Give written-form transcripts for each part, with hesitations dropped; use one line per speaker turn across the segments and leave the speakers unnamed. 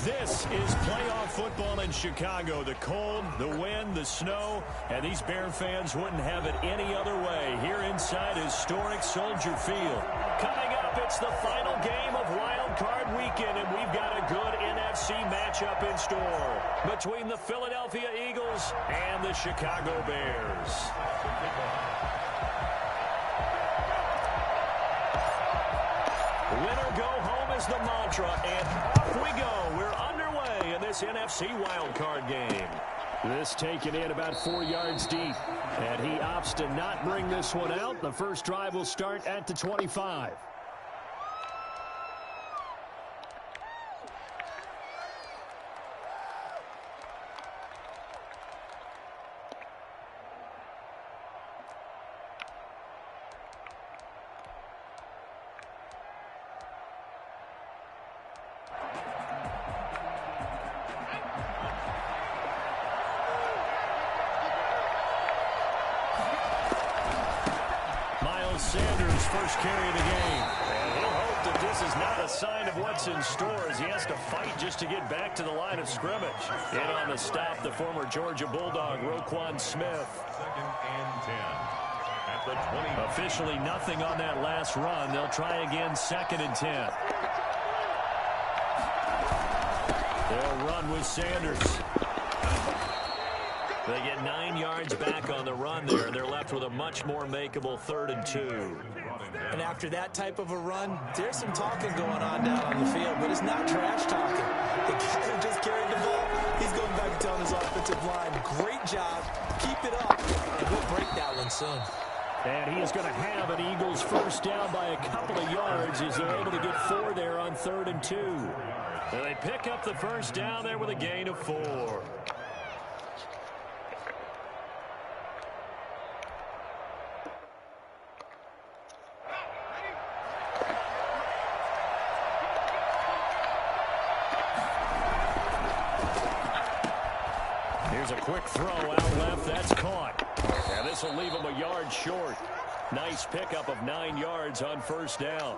This is playoff football in Chicago. The cold, the wind, the snow, and these Bear fans wouldn't have it any other way here inside historic Soldier Field. Coming up, it's the final game of Wild Card Weekend, and we've got a good NFC matchup in store between the Philadelphia Eagles and the Chicago Bears. Winner go home is the mantra, and off we go. We're underway in this NFC wildcard game. This taken in about 4 yards deep, and he opts to not bring this one out. The first drive will start at the 25. Sanders' first carry of the game. And he'll hope that this is not a sign of what's in store as he has to fight just to get back to the line of scrimmage. In on the stop, the former Georgia Bulldog, Roquan Smith.
2nd and 10. At the 20.
Officially nothing on that last run. They'll try again 2nd and 10. They'll run with Sanders. They get 9 yards back on the run there, and they're left with a much more makeable 3rd and 2.
And after that type of a run, there's some talking going on down on the field, but it's not trash talking. The guy who just carried the ball, he's going back and telling his offensive line, great job, keep it up, and we'll break that one soon.
And he is going to have an Eagles first down by a couple of yards as they're able to get 4 there on 3rd and 2. And they pick up the first down there with a gain of 4. Here's a quick throw out left. That's caught. And this will leave him a yard short. Nice pickup of 9 yards on first down.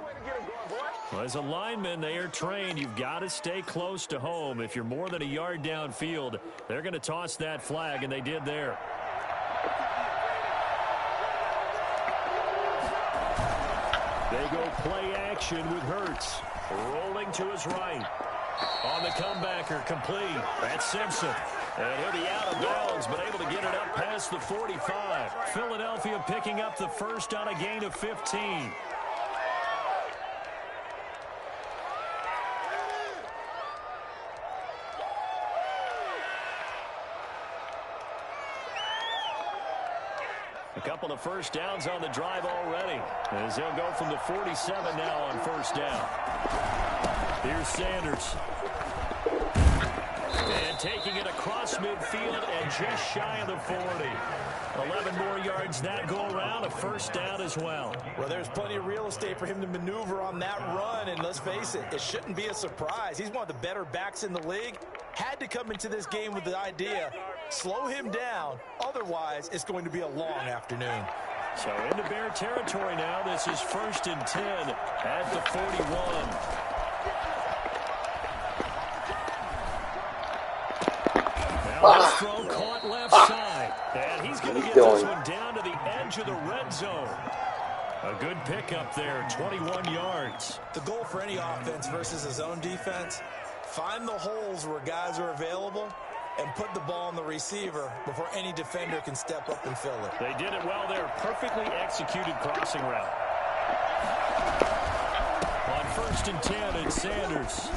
Well, as a lineman, they are trained. You've got to stay close to home. If you're more than a yard downfield, they're going to toss that flag, and they did there. They go play action with Hurts. Rolling to his right. On the comebacker, complete. That's Simpson. And he'll be out of bounds, but able to get it up past the 45. Philadelphia picking up the first on a gain of 15. A couple of first downs on the drive already, as they'll go from the 47 now on first down. Here's Sanders. And taking it across midfield and just shy of the 40. 11 more yards that go around, a first down as well.
Well, there's plenty of real estate for him to maneuver on that run, and let's face it, it shouldn't be a surprise. He's one of the better backs in the league. Had to come into this game with the idea Slow him down. Otherwise, it's going to be a long afternoon.
So into Bear territory now. This is 1st and 10 at the 41. This throw caught left side. And he's going to get this one down to the edge of the red zone. A good pickup there, 21 yards.
The goal for any offense versus his own defense, find the holes where guys are available and put the ball on the receiver before any defender can step up and fill it.
They did it well there. Perfectly executed crossing route. On 1st and 10, it's Sanders.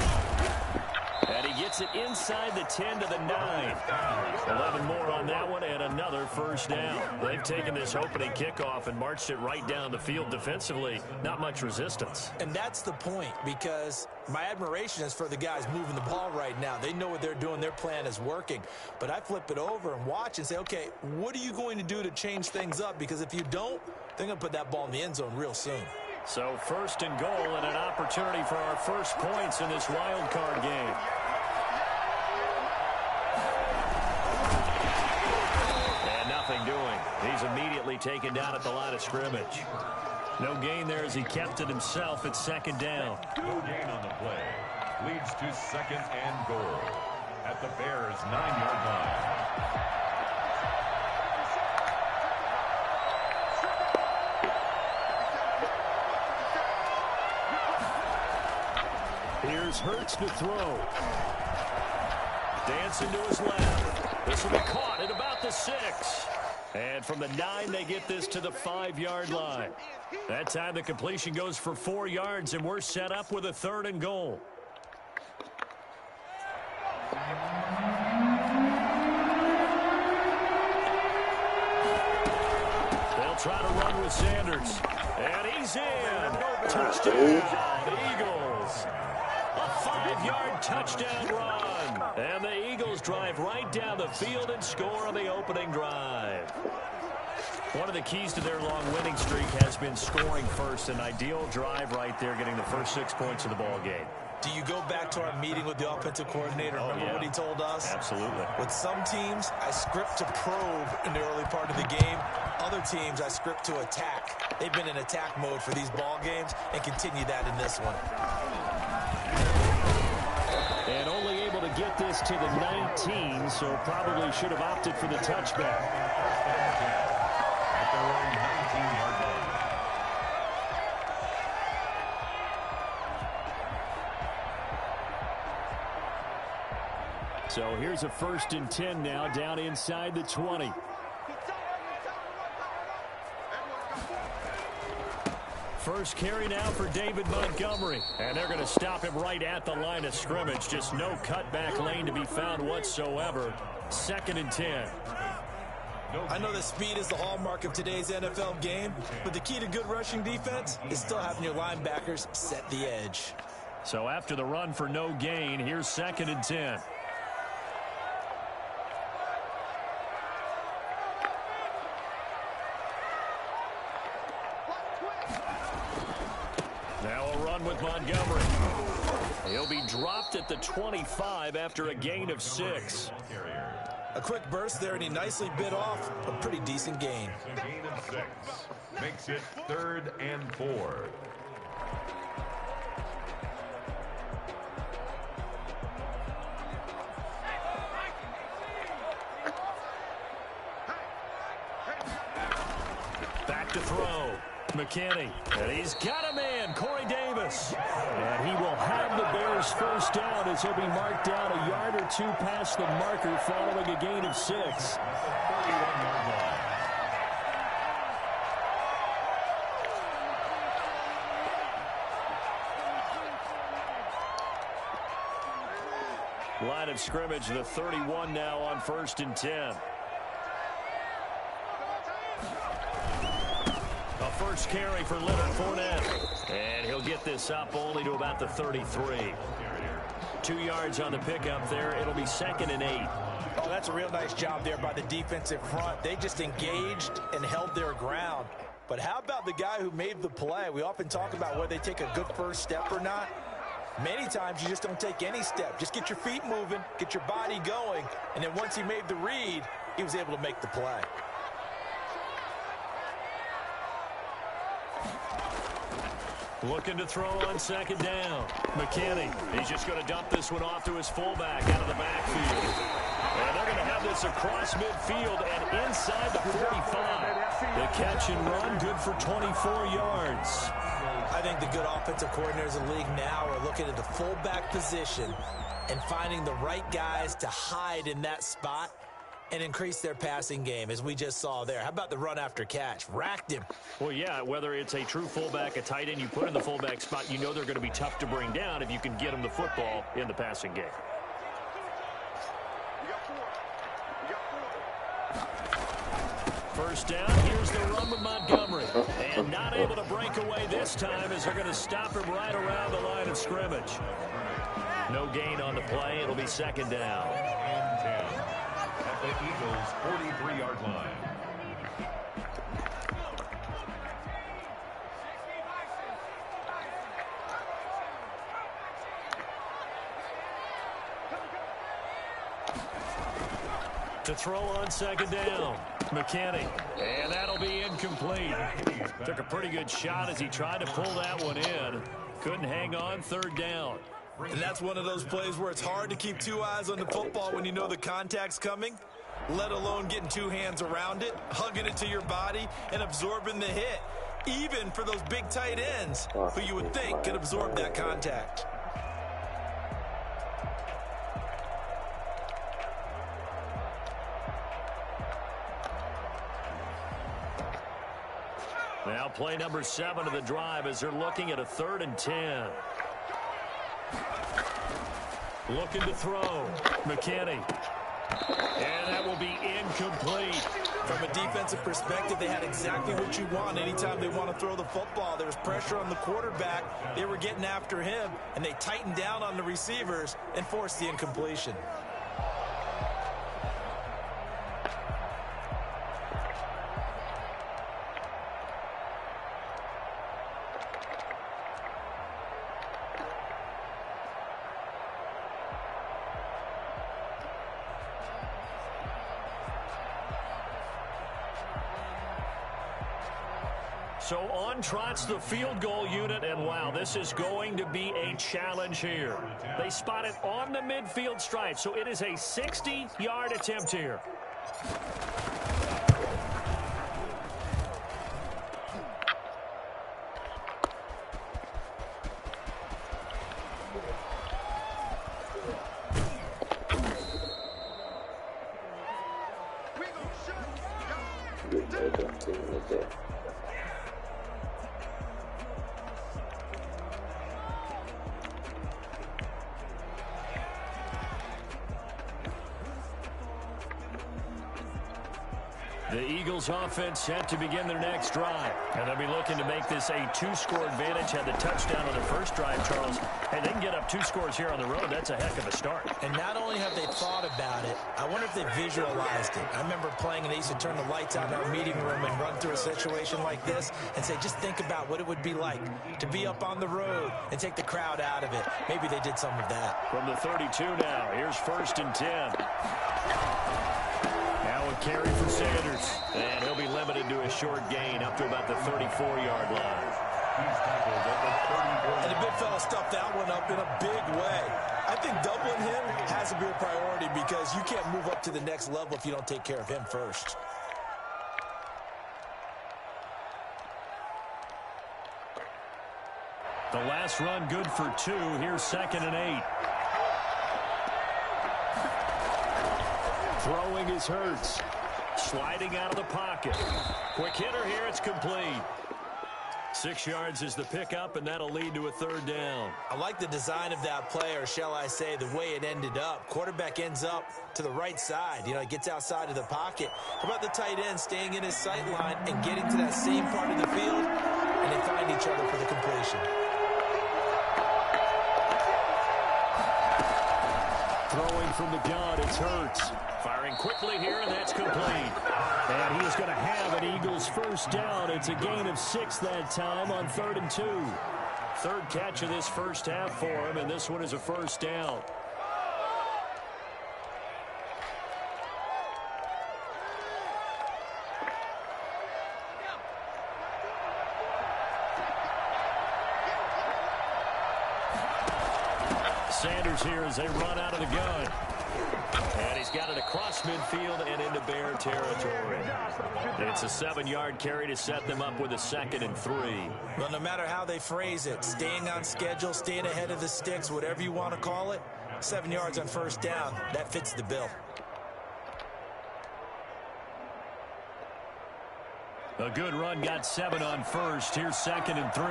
And he gets it inside the 10 to the 9. 11 more on that one and another first down. They've taken this opening kickoff and marched it right down the field defensively. Not much resistance.
And that's the point, because my admiration is for the guys moving the ball right now. They know what they're doing. Their plan is working. But I flip it over and watch and say, okay, what are you going to do to change things up? Because if you don't, they're going to put that ball in the end zone real soon.
So 1st and goal and an opportunity for our first points in this wild card game. And nothing doing. He's immediately taken down at the line of scrimmage. No gain there as he kept it himself at 2nd down.
No gain on the play. Leads to 2nd and goal at the Bears' 9-yard line.
Here's Hurts to throw. Dancing to his left. This will be caught at about the 6. And from the 9, they get this to the 5-yard line. That time the completion goes for 4 yards, and we're set up with a 3rd and goal. They'll try to run with Sanders. And he's in. Touchdown, Eagles. A 5-yard touchdown run. And the Eagles drive right down the field and score on the opening drive. One of the keys to their long winning streak has been scoring first. An ideal drive right there, getting the first 6 points of the ball game.
Do you go back to our meeting with the offensive coordinator? Remember what he told us?
Absolutely.
With some teams, I script to probe in the early part of the game. Other teams, I script to attack. They've been in attack mode for these ball games and continue that in this one.
And only able to get this to the 19, so probably should have opted for the touchback.
At their own 19-yard line.
So here's a 1st and 10 now, down inside the 20. First carry now for David Montgomery. And they're going to stop him right at the line of scrimmage. Just no cutback lane to be found whatsoever. 2nd and 10.
I know that speed is the hallmark of today's NFL game, but the key to good rushing defense is still having your linebackers set the edge.
So after the run for no gain, here's 2nd and 10. Now a run with Montgomery. He'll be dropped at the 25 after a gain of 6.
A quick burst there, and he nicely bit off a pretty decent gain.
A gain of 6. Makes it 3rd and 4.
Back to throw. McKinney. And he's got a man, Corey Davis. And he will have the Bears first down as he'll be marked down a yard or 2 past the marker following a gain of 6.
31-yard line.
Line of scrimmage, the 31 now on 1st and 10. A first carry for Leonard Fournette. And he'll get this up only to about the 33. 2 yards on the pickup there. It'll be 2nd and 8.
Oh, that's a real nice job there by the defensive front. They just engaged and held their ground. But how about the guy who made the play? We often talk about whether they take a good first step or not. Many times you just don't take any step. Just get your feet moving, get your body going, and then once he made the read, he was able to make the play.
Looking to throw on second down. McKinney, he's just going to dump this one off to his fullback out of the backfield. And they're going to have this across midfield and inside the 45. The catch and run, good for 24 yards.
I think the good offensive coordinators in the league now are looking at the fullback position and finding the right guys to hide in that spot and increase their passing game, as we just saw there. How about the run after catch? Racked him.
Well, yeah, whether it's a true fullback, a tight end you put in the fullback spot, you know they're going to be tough to bring down if you can get them the football in the passing game. First down, here's the run with Montgomery. And not able to break away this time as they're going to stop him right around the line of scrimmage. No gain on the play. It'll be second down.
And 10 at the Eagles' 43-yard line.
To throw on second down, McKinney. And that'll be incomplete. Took a pretty good shot as he tried to pull that one in. Couldn't hang on, third down.
And that's one of those plays where it's hard to keep two eyes on the football when you know the contact's coming, let alone getting two hands around it, hugging it to your body, and absorbing the hit, even for those big tight ends who you would think could absorb that contact.
Now play number 7 of the drive as they're looking at a 3rd and 10. Looking to throw. McKinney. And that will be incomplete.
From a defensive perspective, they had exactly what you want anytime they want to throw the football. There was pressure on the quarterback. They were getting after him, and they tightened down on the receivers and forced the incompletion.
So on trots the field goal unit, and wow, this is going to be a challenge here. They spot it on the midfield stripe, so it is a 60-yard attempt here. The Eagles offense set to begin their next drive. And they'll be looking to make this a 2-score advantage. Had the touchdown on their first drive, Charles. And they can get up 2 scores here on the road. That's a heck of a start.
And not only have they thought about it, I wonder if they visualized it. I remember playing and they used to turn the lights out in our meeting room and run through a situation like this and say, just think about what it would be like to be up on the road and take the crowd out of it. Maybe they did some of that.
From the 32 now, here's 1st and 10. Now a carry for Sanders. And he'll be limited to a short gain up to about the 34-yard line.
And the big fella stuffed that one up in a big way. I think doubling him has to be a priority because you can't move up to the next level if you don't take care of him first.
The last run good for 2. Here's 2nd and 8. Throwing is Hurts. Sliding out of the pocket. Quick hitter here. It's complete. 6 yards is the pickup, and that'll lead to a 3rd down.
I like the design of that play, or shall I say the way it ended up. Quarterback ends up to the right side. You know, he gets outside of the pocket. How about the tight end staying in his sight line and getting to that same part of the field, and they find each other for the completion.
Throwing from the gun, it's Hurts. Firing quickly here, and that's complete. And he is going to have an Eagles first down. It's a gain of 6 that time on 3rd and 2. Third catch of this first half for him, and this one is a first down. Sanders here as they run out of the gun. And he's got it across midfield and into Bear territory. It's a 7-yard carry to set them up with a 2nd and 3.
Well, no matter how they phrase it, staying on schedule, staying ahead of the sticks, whatever you want to call it, 7 yards on first down, that fits the bill.
A good run got 7 on first. Here's 2nd and 3.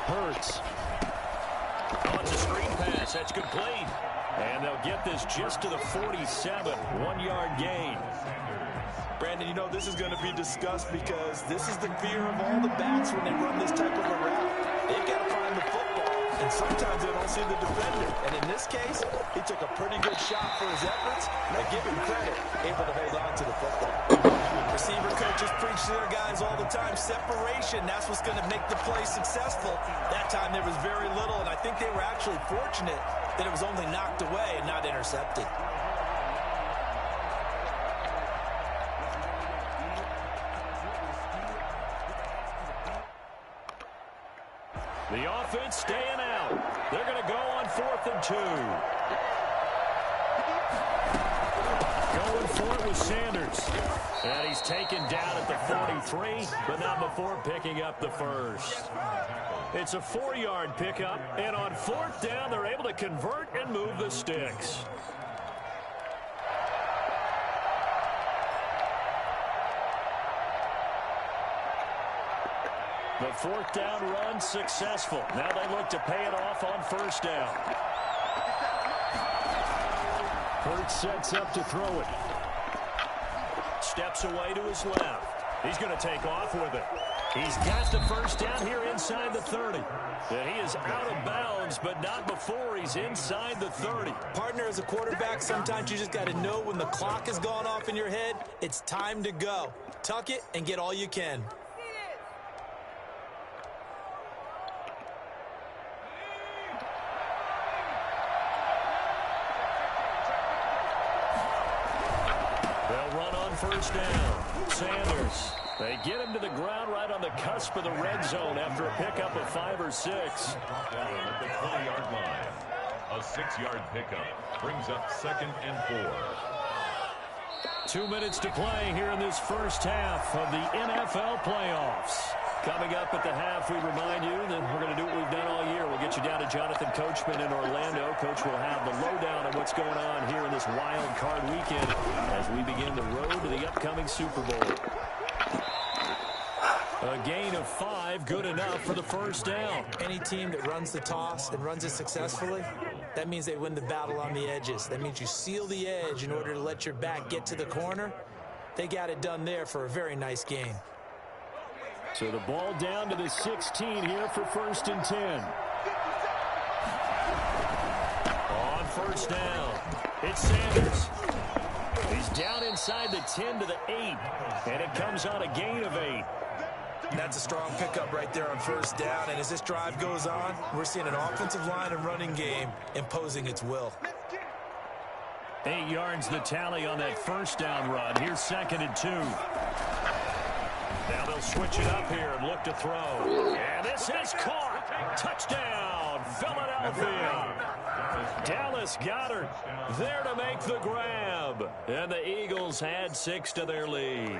Hurts. Oh, it's a screen pass. That's complete. And they'll get this just to the 47. 1-yard gain.
Brandon, you know, this is going to be discussed because this is the fear of all the backs when they run this type of a route. They've got to find the football, and sometimes they don't see the defender. And in this case, he took a pretty good shot for his efforts. I give him credit, able to hold on to the football. Receiver coaches preach to their guys all the time. Separation, that's what's going to make the play successful. That time there was very little, and I think they were actually fortunate that it was only knocked away and not intercepted.
The offense staying out. They're going to go on 4th and 2. Going for it with Sanders. And he's taken down at the 43, but not before picking up the first. It's a 4-yard pickup, and on 4th down, they're able to convert and move the sticks. The 4th down run successful. Now they look to pay it off on first down. Hurts sets up to throw it. Steps away to his left. He's going to take off with it. He's got the first down here inside the 30. And he is out of bounds, but not before he's inside the 30.
Partner, as a quarterback, sometimes you just got to know when the clock has gone off in your head, it's time to go. Tuck it and get all you can.
They'll run on first down. Sanders. They get him to the ground right on the cusp of the red zone after a pickup of 5 or 6.
At the 20-yard line. A 6-yard pickup brings up 2nd and 4.
2 minutes to play here in this first half of the NFL playoffs. Coming up at the half, we remind you that we're going to do what we've done all year. We'll get you down to Jonathan Coachman in Orlando. Coach will have the lowdown on what's going on here in this wild card weekend as we begin the road to the upcoming Super Bowl. A gain of 5, good enough for the first down.
Any team that runs the toss and runs it successfully, that means they win the battle on the edges. That means you seal the edge in order to let your back get to the corner. They got it done there for a very nice gain.
So the ball down to the 16 here for 1st and 10. On first down, it's Sanders. He's down inside the 10 to the 8, and it comes on a gain of 8.
That's a strong pickup right there on first down, and as this drive goes on, we're seeing an offensive line and running game imposing its will.
8 yards the tally on that first down run. Here's 2nd and 2. Now they'll switch it up here and look to throw. And this is caught. Touchdown, Philadelphia. Dallas Goedert there to make the grab. And the Eagles had 6 to their lead.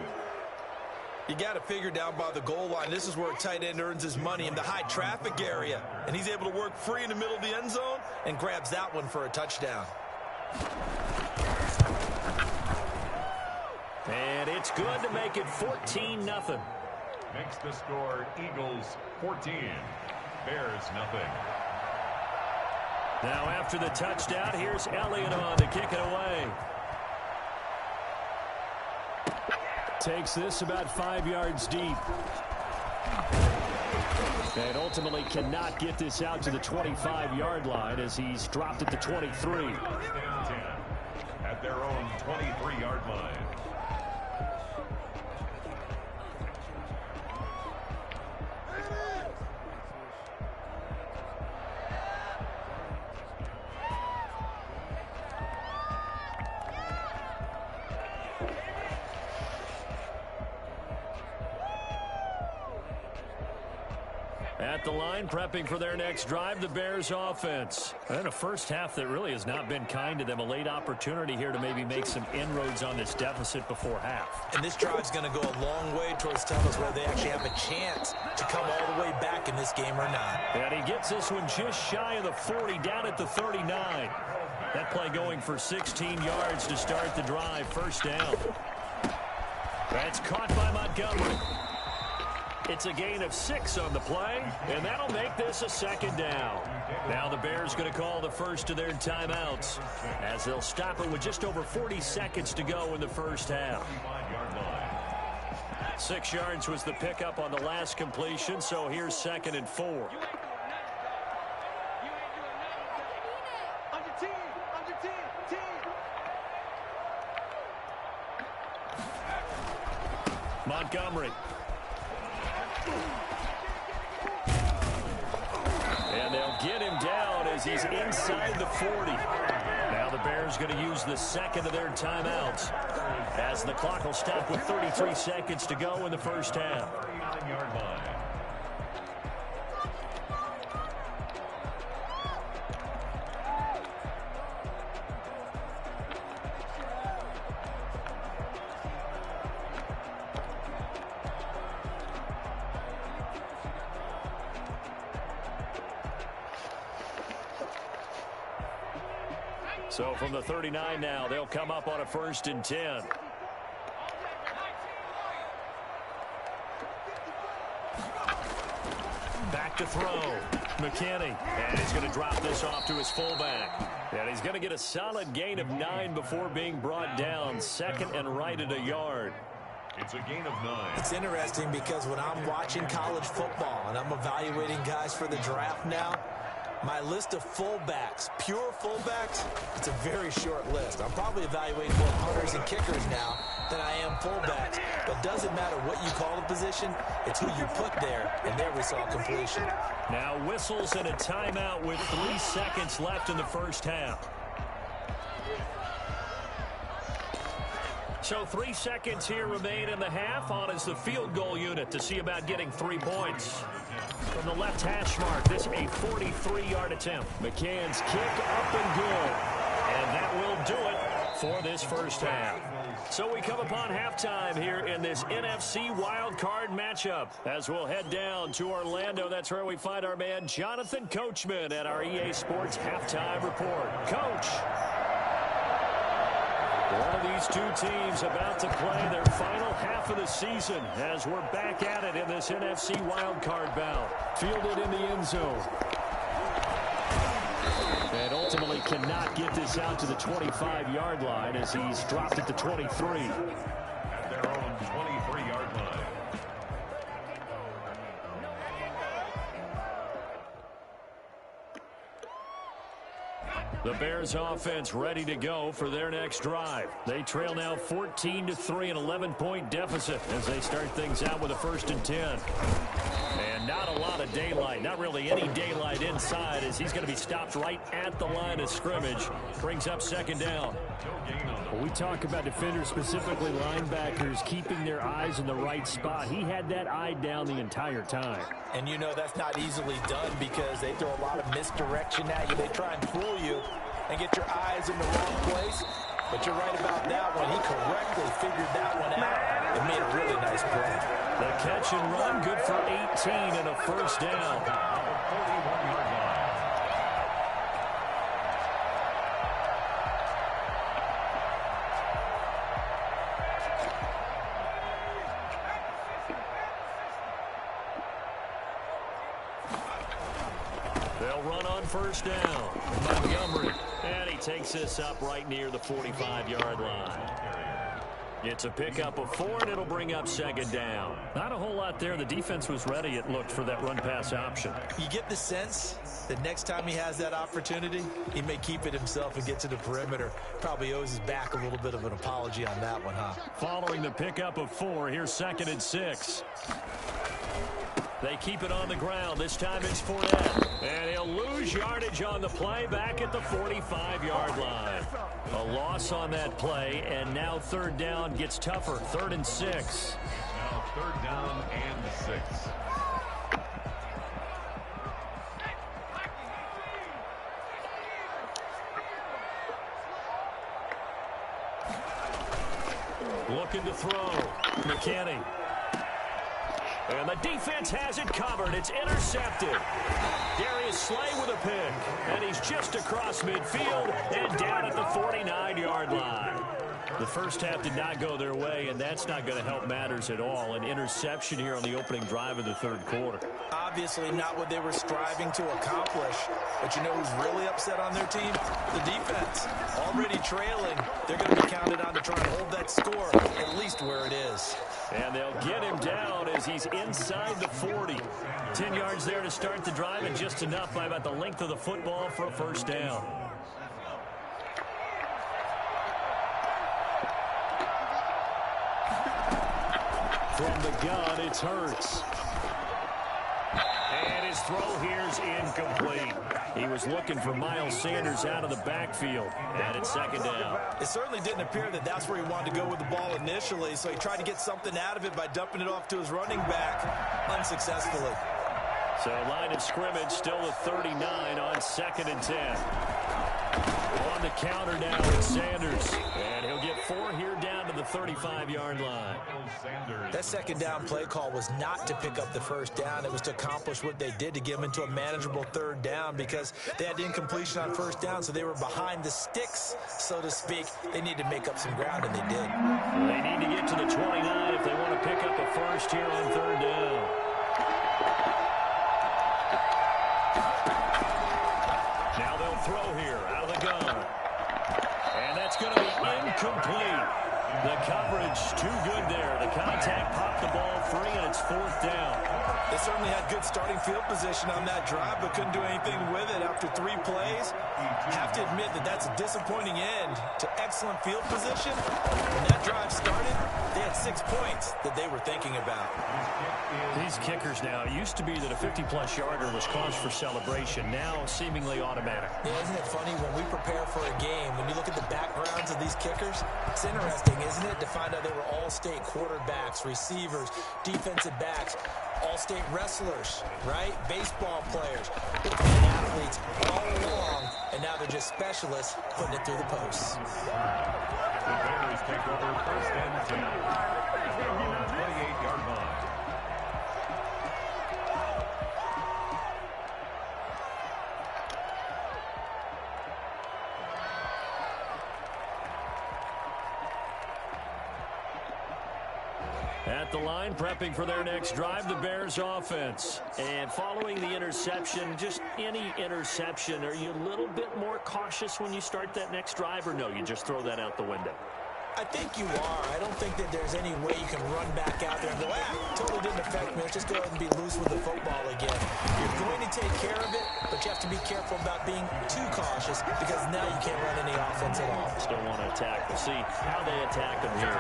You got to figure down by the goal line. This is where a tight end earns his money in the high traffic area. And he's able to work free in the middle of the end zone and grabs that one for a touchdown.
And it's good to make it 14-0.
Makes the score Eagles 14, Bears nothing.
Now after the touchdown, here's Elliott on to kick it away. Takes this about 5 yards deep. And ultimately cannot get this out to the 25-yard line as he's dropped at the 23.
At their own 23-yard line.
At the line, prepping for their next drive, the Bears offense. And a first half that really has not been kind to them. A late opportunity here to maybe make some inroads on this deficit before half.
And this drive's going to go a long way towards telling us whether they actually have a chance to come all the way back in this game or not.
And he gets this one just shy of the 40, down at the 39. That play going for 16 yards to start the drive. First down. That's caught by Montgomery. It's a gain of 6 on the play, and that'll make this a second down. Now the Bears going to call the first of their timeouts as they'll stop it with just over 40 seconds to go in the first half. 6 yards was the pickup on the last completion, so here's 2nd and 4. Montgomery. And they'll get him down as he's inside the 40. Now the Bears going to use the second of their timeouts as the clock will stop with 33 seconds to go in the first half. So from the 39 now, they'll come up on a 1st and 10. Back to throw. McKinney. And he's going to drop this off to his fullback. And he's going to get a solid gain of 9 before being brought down. 2nd and right at a yard.
It's a gain of 9.
It's interesting because when I'm watching college football and I'm evaluating guys for the draft now, my list of fullbacks, pure fullbacks, it's a very short list. I'm probably evaluating more punters and kickers now than I am fullbacks. But doesn't matter what you call the position, it's who you put there. And there we saw completion.
Now whistles and a timeout with 3 seconds left in the first half. So 3 seconds here remain in the half. On is the field goal unit to see about getting 3 points. From the left hash mark, this a 43-yard attempt. McCann's kick up and good. And that will do it for this first half. So we come upon halftime here in this NFC wild card matchup. As we'll head down to Orlando, that's where we find our man Jonathan Coachman at our EA Sports Halftime Report. Coach. One of these two teams about to play their final half of the season as we're back at it in this NFC wildcard bout. Fielded in the end zone. And ultimately cannot get this out to the 25-yard line as he's dropped at the 23.
At their own 23-yard line.
The Bears offense ready to go for their next drive. They trail now 14-3, an 11-point deficit as they start things out with a 1st and 10. And not a lot of daylight, not really any daylight inside as he's going to be stopped right at the line of scrimmage. Brings up 2nd down.
When we talk about defenders, specifically linebackers, keeping their eyes in the right spot, he had that eye down the entire time.
And you know that's not easily done because they throw a lot of misdirection at you. They try and fool you and get your eyes in the wrong place. But you're right about that one. He correctly figured that one out and made a really nice play.
The catch and run, good for 18 and a 1st down. They'll run on 1st down. Montgomery. And he takes this up right near the 45-yard line. It's a pickup of 4, and it'll bring up 2nd down. Not a whole lot there. The defense was ready, it looked, for that run-pass option.
You get the sense that next time he has that opportunity, he may keep it himself and get to the perimeter. Probably owes his back a little bit of an apology on that one, huh?
Following the pickup of 4, here's 2nd and 6. They keep it on the ground. This time it's Fournette. And he'll lose yardage on the play back at the 45-yard line. A loss on that play, and now 3rd down gets tougher. 3rd and 6.
Now 3rd down and 6.
Looking to throw. McKinney. And the defense has it covered. It's intercepted. Darius Slay with a pick. And he's just across midfield and down at the 49-yard line. The first half did not go their way, and that's not going to help matters at all. An interception here on the opening drive of the third quarter.
Obviously not what they were striving to accomplish. But you know who's really upset on their team? The defense. Already trailing. They're going to be counted on to try and hold that score, at least where it is.
And they'll get him down as he's inside the 40. 10 yards there to start the drive, and just enough by about the length of the football for a first down. From the gun, it's Hurts. And his throw here's incomplete. He was looking for Miles Sanders out of the backfield. And it's second down.
It certainly didn't appear that that's where he wanted to go with the ball initially, so he tried to get something out of it by dumping it off to his running back unsuccessfully.
So line of scrimmage still at 39 on 2nd and 10. On the counter now with Sanders. And he'll get 4 here down to the 35-yard line.
That second down play call was not to pick up the first down. It was to accomplish what they did, to get them into a manageable third down, because they had incompletion on first down, so they were behind the sticks, so to speak. They need to make up some ground, and they did.
They need to get to the 29 if they want to pick up a first here on third down. Now they'll throw here out of the gun. And that's going to be incomplete. The coverage too good there. The contact popped the ball free, and it's 4th down.
They certainly had good starting field position on that drive, but couldn't do anything with it after 3 plays. Have to admit that that's a disappointing end to excellent field position. When that drive started, they had 6 points that they were thinking about.
These kickers now, it used to be that a 50-plus yarder was cause for celebration. Now seemingly automatic.
Yeah, isn't it funny when we prepare for a game, when you look at the backgrounds of these kickers, it's interesting, isn't it, to find out they were all-state quarterbacks, receivers, defensive backs, all-state wrestlers, right? Baseball players. They've been athletes all along, and now they're just specialists putting it through the posts.
The Bears take over 1st and 10. 28-yard line.
At the line, prepping for their next drive, the Bears offense. And following the interception, just any interception, are you a little bit more cautious when you start that next drive, or no, you just throw that out the window?
I think you are. I don't think that there's any way you can run back out there and go, totally didn't affect me. Let's just go ahead and be loose with the football again. You're going to take care of it, but you have to be careful about being too cautious, because now you can't run any offense at all.
Still want to attack. We'll see how they attack them here.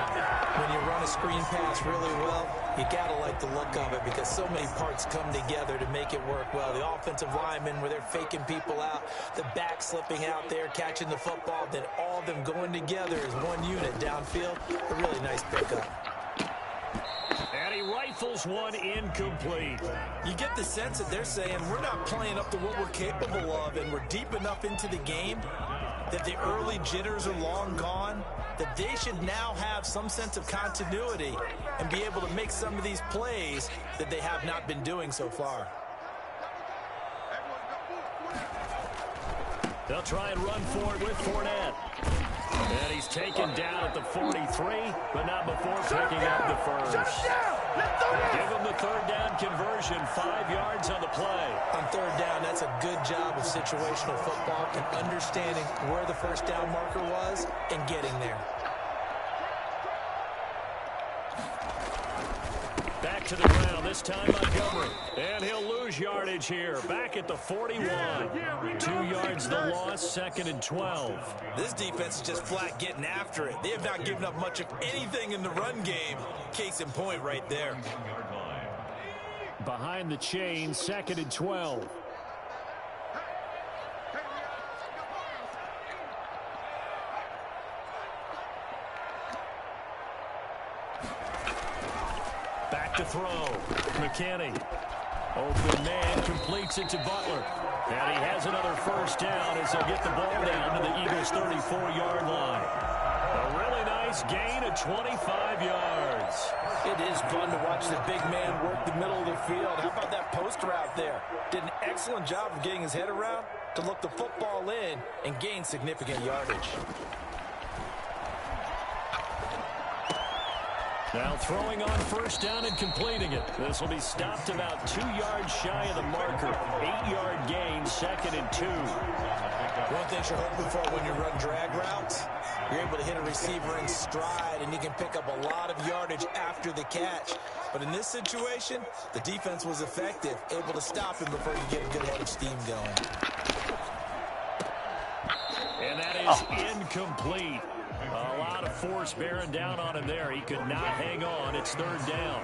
When you run a screen pass really well, you got to like the look of it, because so many parts come together to make it work well. The offensive linemen, where they're faking people out, the back slipping out there, catching the football, then all of them going together as one unit downfield. A really nice pickup.
And he rifles one incomplete.
You get the sense that they're saying we're not playing up to what we're capable of, and we're deep enough into the game that the early jitters are long gone, that they should now have some sense of continuity and be able to make some of these plays that they have not been doing so far.
They'll try and run for it with Fournette. And he's taken down at the 43, but not before picking up the first. Give him the third down conversion, 5 yards on the play.
On third down, that's a good job of situational football and understanding where the first down marker was and getting there.
Back to the ground, this time Montgomery. And he'll lose yardage here. Back at the 41. 2 yards the loss, 2nd and 12.
This defense is just flat getting after it. They have not given up much of anything in the run game. Case in point right there.
Behind the chain, 2nd and 12.
Back to throw. McKinney. Open man, completes it to Butler. And he has another first down as he'll get the ball down to the Eagles' 34-yard line. A really nice nice gain of 25 yards.
It is fun to watch the big man work the middle of the field. How about that post route there? Did an excellent job of getting his head around to look the football in and gain significant yardage.
Now throwing on first down and completing it. This will be stopped about 2 yards shy of the marker. 8-yard gain, 2nd and 2.
One thing you're hoping for when you run drag routes, you're able to hit a receiver in stride, and he can pick up a lot of yardage after the catch. But in this situation, the defense was effective, able to stop him before you get a good head of steam going.
And that is incomplete. A lot of force bearing down on him there. He could not hang on. It's 3rd down.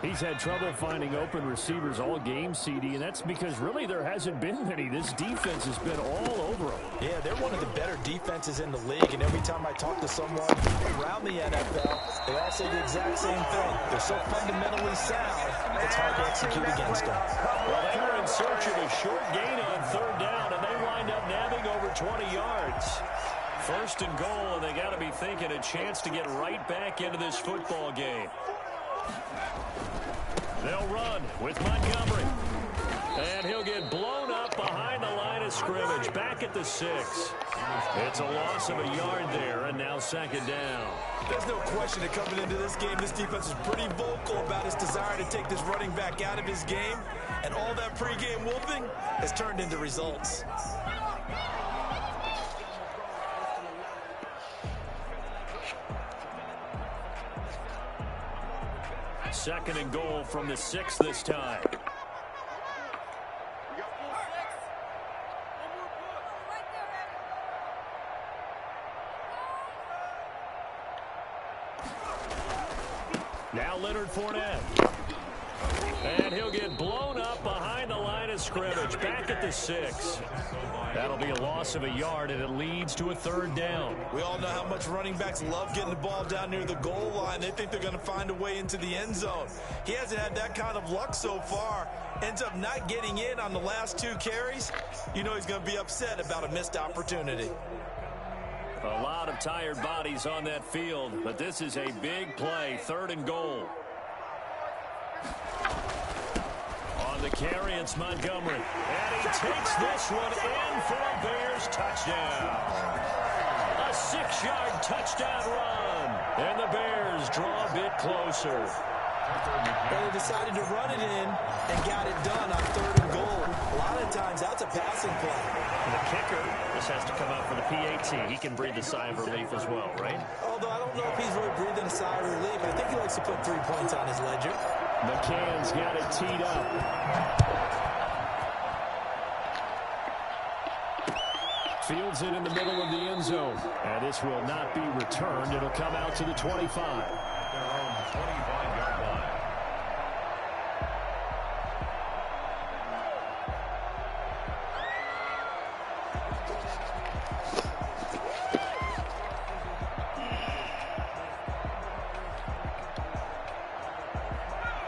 He's had trouble finding open receivers all game, CD, and that's because really there hasn't been many. This defense has been all over him.
Yeah, they're one of the better defenses in the league, and every time I talk to someone around the NFL, they all say the exact same thing. They're so fundamentally sound, it's hard to execute against them.
Well, they were in search of a short gain on 3rd down, and they wind up nabbing over 20 yards. 1st and goal, and they got to be thinking a chance to get right back into this football game. They'll run with Montgomery. And he'll get blown up behind the line of scrimmage. Back at the 6. It's a loss of a yard there, and now 2nd down.
There's no question that coming into this game, this defense is pretty vocal about his desire to take this running back out of his game. And all that pregame wolfing has turned into results.
Second and goal from the 6 this time. Now Leonard Fournette. And he'll get blown up behind the line of scrimmage. Back at the 6. That'll be a loss of a yard, and it leads to a 3rd down.
We all know how much running backs love getting the ball down near the goal line. They think they're going to find a way into the end zone. He hasn't had that kind of luck so far. Ends up not getting in on the last 2 carries. You know he's going to be upset about a missed opportunity.
A lot of tired bodies on that field, but this is a big play. 3rd and goal. On the carry, it's Montgomery. And he takes this one in for a Bears touchdown. A 6-yard touchdown run. And the Bears draw a bit closer.
Well, they decided to run it in and got it done on 3rd and goal. A lot of times, that's a passing play.
And the kicker just has to come out for the PAT. He can breathe a sigh of relief as well, right?
Although I don't know if he's really breathing a sigh of relief. I think he likes to put 3 points on his ledger.
McCann's got it teed up. Fields it in the middle of the end zone. And this will not be returned. It'll come out to the 25.
Their own 25-yard line.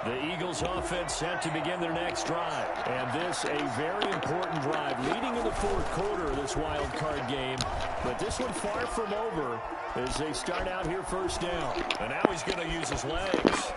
The Eagles offense set to begin their next drive. And this a very important drive leading in the 4th quarter of this wild card game. But this one far from over as they start out here 1st down. And now he's going to use his legs.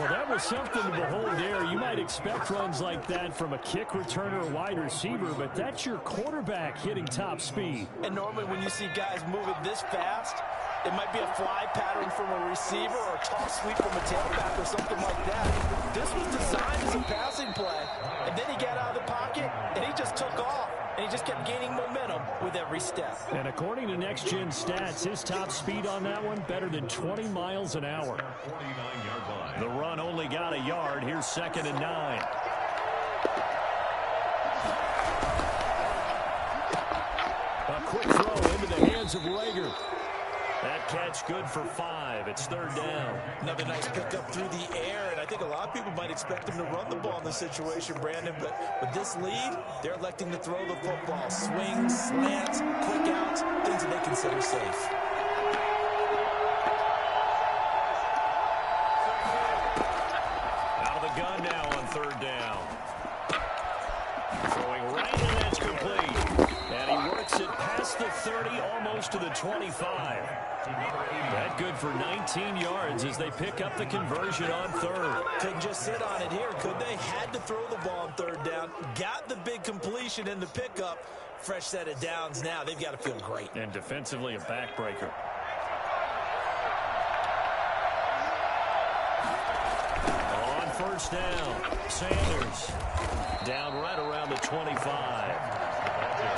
Well, that was something to behold there. You might expect runs like that from a kick returner or wide receiver, but that's your quarterback hitting top speed.
And normally when you see guys moving this fast, it might be a fly pattern from a receiver or a toss sweep from a tailback or something like that. This was designed as a passing play, and then he got out of the pocket, and he just took off, and he just kept gaining momentum with every step.
And according to Next Gen Stats, his top speed on that one, better than 20 miles an hour.
49-yard line.
The run only got a yard. Here's 2nd and 9. A quick throw into the hands of Rager. That catch good for 5. It's 3rd down.
Another nice pickup through the air, and I think a lot of people might expect him to run the ball in this situation, Brandon, but with this lead, they're electing to throw the football. Swings, slants, quick outs, things that they consider safe.
Out of the gun now on 3rd down. Throwing right, and that's complete. And he works it past the 30, almost to the 25. That good for 19 yards as they pick up the conversion on third.
Couldn't just sit on it here, could they? Had to throw the ball on third down. Got the big completion in the pickup. Fresh set of downs now. They've got to feel great.
And defensively, a backbreaker. On first down, Sanders down right around the 25.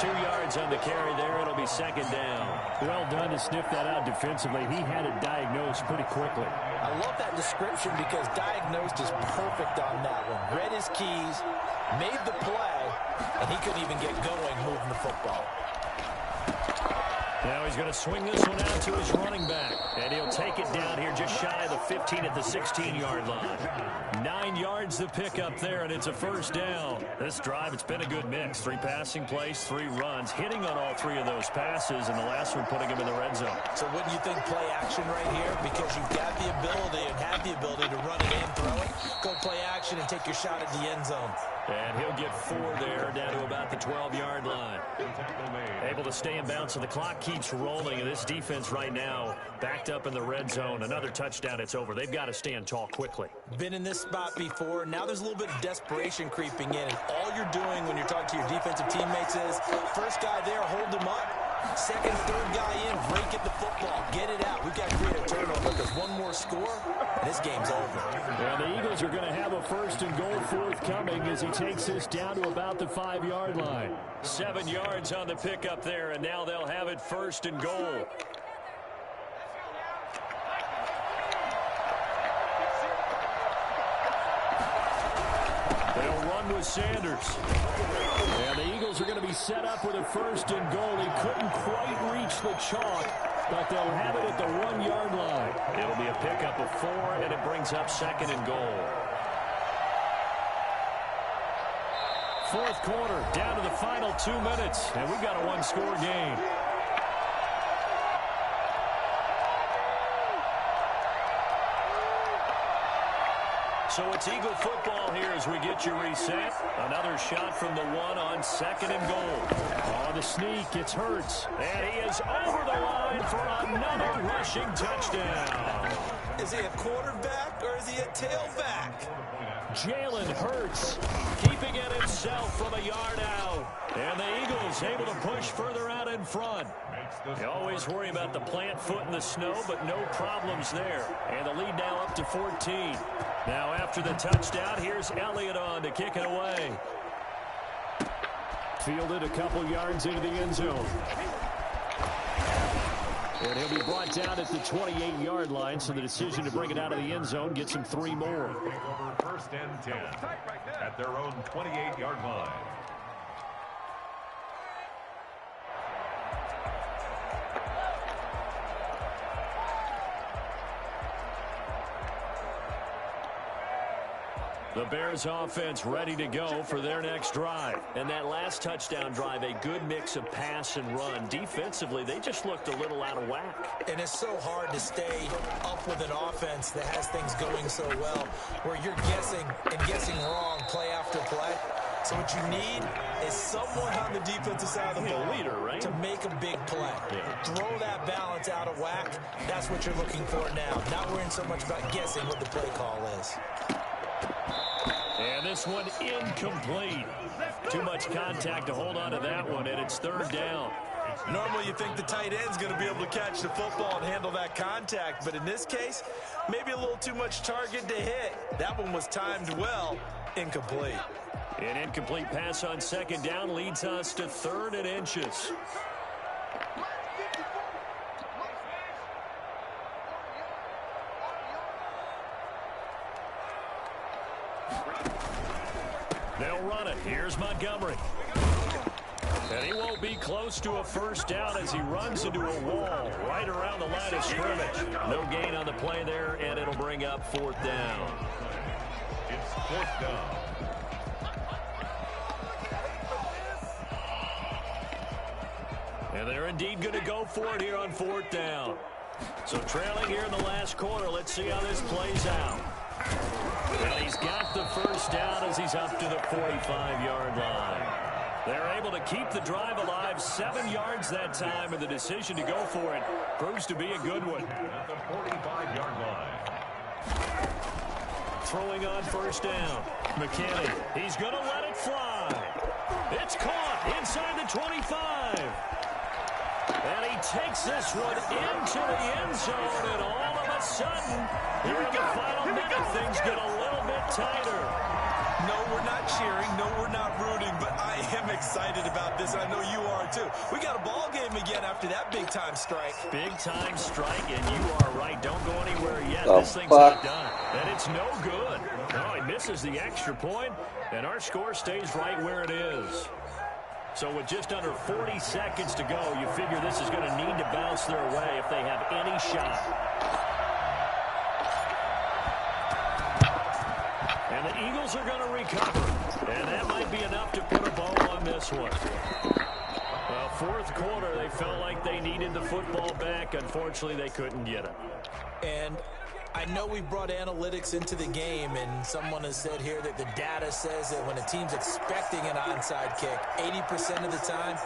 2 yards on the carry there. It'll be second down.
Well done to sniff that out defensively. He had it diagnosed pretty quickly.
I love that description because diagnosed is perfect on that one. Read his keys, made the play, and he couldn't even get going moving the football.
Now he's going to swing this one out to his running back. And he'll take it down here just shy of the 15 at the 16-yard line. 9 yards to pick up there, and it's a first down. This drive, it's been a good mix. 3 passing plays, 3 runs, hitting on all 3 of those passes, and the last one putting him in the red zone.
So wouldn't you think play action right here? Because you've got the ability and have the ability to run it and throw it. Go play action and take your shot at the end zone.
And he'll get 4 there, down to about the 12-yard line. Able to stay in bounds, so the clock keeps rolling. And this defense right now backed up in the red zone. Another touchdown, it's over. They've got to stand tall quickly.
Been in this spot before. Now there's a little bit of desperation creeping in. And all you're doing when you're talking to your defensive teammates is, first guy there, hold him up. Second, third guy in, break at the football. Get it out. We've got to create a turnover because one more score, and this game's over.
Well, the Eagles are going to have a first and goal forthcoming as he takes this down to about the 5-yard line.
7 yards on the pickup there, and now they'll have it first and goal. They'll run with Sanders.
And the Eagles are going to be set up with a first and goal. He couldn't quite reach the chalk, but they'll have it at the 1-yard line.
It'll be a pickup of 4, and it brings up second and goal. Fourth quarter, down to the final 2 minutes, and we've got a 1-score game. So it's Eagle football here as we get you reset. Another shot from the 1 on second and goal.
On the sneak, it's Hurts.
And he is over the line for another rushing touchdown.
Is he a quarterback or is he a tailback?
Jalen Hurts
keeping it himself from a yard out. And the Eagles able to push further out in front. You always worry about the plant foot in the snow, but no problems there. And the lead now up to 14. Now after the touchdown, here's Elliott on to kick it away.
Fielded a couple yards into the end zone. And he'll be brought down at the 28-yard line, so the decision to bring it out of the end zone gets him 3 more.
First and 10 at their own 28-yard line.
The Bears offense ready to go for their next drive. And that last touchdown drive, a good mix of pass and run. Defensively, they just looked a little out of whack.
And it's so hard to stay up with an offense that has things going so well, where you're guessing and guessing wrong play after play. So what you need is someone on the defensive side of the ball,
leader, right?
to make a big play. Yeah. Throw that balance out of whack. That's what you're looking for now. Not worrying so much about guessing what the play call is.
And this one incomplete. Too much contact to hold on to that one, and it's third down.
Normally you think the tight end's going to be able to catch the football and handle that contact, but in this case, maybe a little too much target to hit. That one was timed well. Incomplete.
An incomplete pass on second down leads us to 3rd and inches. They'll run it. Here's Montgomery. And he won't be close to a first down as he runs into a wall right around the line of scrimmage. No gain on the play there, and it'll bring up 4th down.
It's 4th down.
And they're indeed going to go for it here on 4th down. So trailing here in the last quarter. Let's see how this plays out. Well, he's got the first down as he's up to the 45-yard line. They're able able to keep the drive alive, 7 yards that time, and the decision to go for it proves to be a good one.
At the 45-yard line.
Throwing on first down. McKinney, he's going to let it fly. It's caught inside the 25. And he takes this one into the end zone, and all of a sudden, here in the final minute, things get a little bit tighter.
No, we're not cheering. No, we're not rooting, but I am excited about this. I know you are, too. We got a ball game again after that big-time strike.
Big-time strike, and you are right. Don't go anywhere yet. This thing's not done. And it's no good. No, he misses the extra point, and our score stays right where it is. So with just under 40 seconds to go, you figure this is going to need to bounce their way if they have any shot. And the Eagles are going to recover. And that might be enough to put a bow on this one. Well, fourth quarter, they felt like they needed the football back. Unfortunately, they couldn't get it.
And I know we brought analytics into the game, and someone has said here that the data says that when a team's expecting an onside kick, 80% of the time,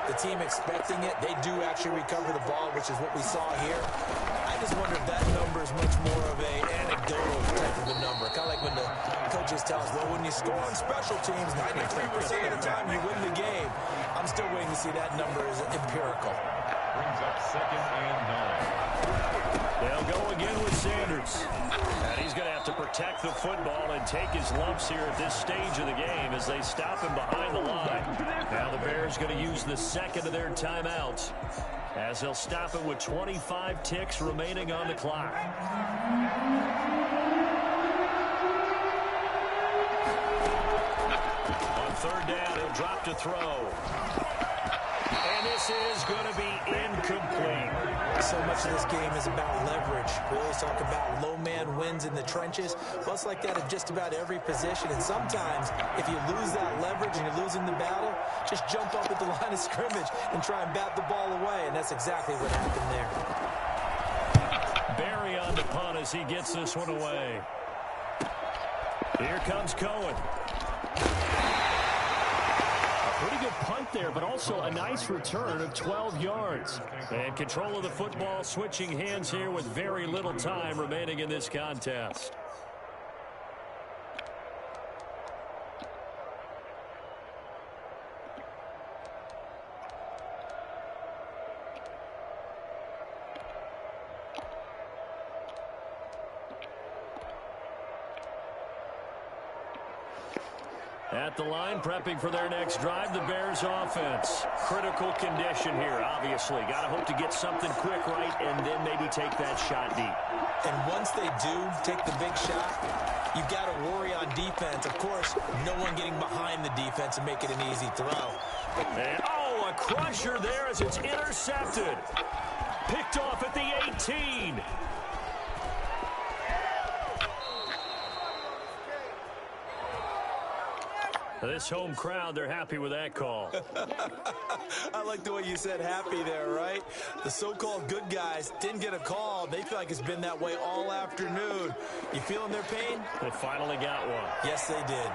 the team expecting it, they do actually recover the ball, which is what we saw here. I just wonder if that number is much more of an anecdotal type of a number. Kind of like when the coaches tell us, well, when you score on special teams, 93% of the time you win the game. I'm still waiting to see that number is empirical.
Brings up 2nd and 9.
They'll go again with Sanders. And he's going to have to protect the football and take his lumps here at this stage of the game as they stop him behind the line. Now the Bears going to use the second of their timeouts as they'll stop it with 25 ticks remaining on the clock. On third down, he'll drop to throw. And this is going to be incomplete.
So much of this game is about leverage. We always talk about low man wins in the trenches. Well, it's like that at just about every position. And sometimes, if you lose that leverage and you're losing the battle, just jump up at the line of scrimmage and try and bat the ball away. And that's exactly what happened there.
Barry on the punt as he gets this one away. Here comes Cohen. Pretty good punt there, but also a nice return of 12 yards. And control of the football, switching hands here with very little time remaining in this contest. At the line, prepping for their next drive, the Bears offense. Critical condition here, obviously. Got to hope to get something quick right and then maybe take that shot deep.
And once they do take the big shot, you've got to worry on defense. Of course, no one getting behind the defense and make it an easy throw.
And, a crusher there as it's intercepted. Picked off at the 18. This home crowd, they're happy with that call.
I like the way you said happy there, right? The so-called good guys didn't get a call. They feel like it's been that way all afternoon. You feeling their pain?
They finally got one.
Yes, they did.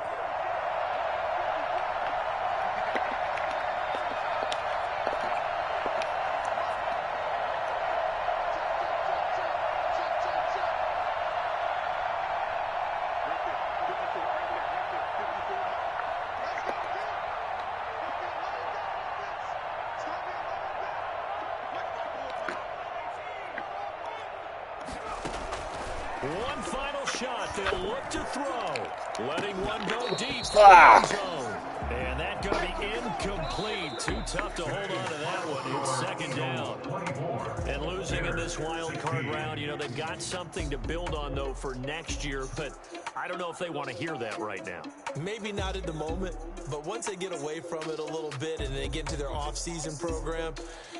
One final shot. They'll look to throw. Letting one go deep for the end zone. And that going to be incomplete. Too tough to hold on to that one. It's second down. And losing in this wild card round, you know, they've got something to build on, though, for next year. But I don't know if they want to hear that right now.
Maybe not at the moment, but once they get away from it a little bit and they get into their off-season program,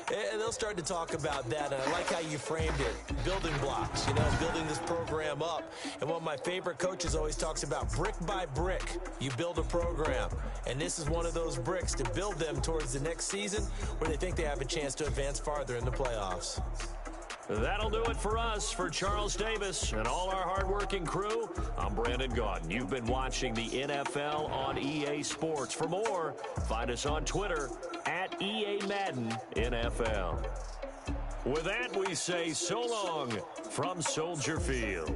they'll start to talk about that. And I like how you framed it. Building blocks, you know, building this program up. And one of my favorite coaches always talks about brick by brick, you build a program. And this is one of those bricks to build them towards the next season where they think they have a chance to advance farther in the playoffs.
That'll do it for us. For Charles Davis and all our hardworking crew, I'm Brandon Gaudin. You've been watching the NFL on EA Sports. For more, find us on Twitter at EA Madden NFL. With that, we say so long from Soldier Field.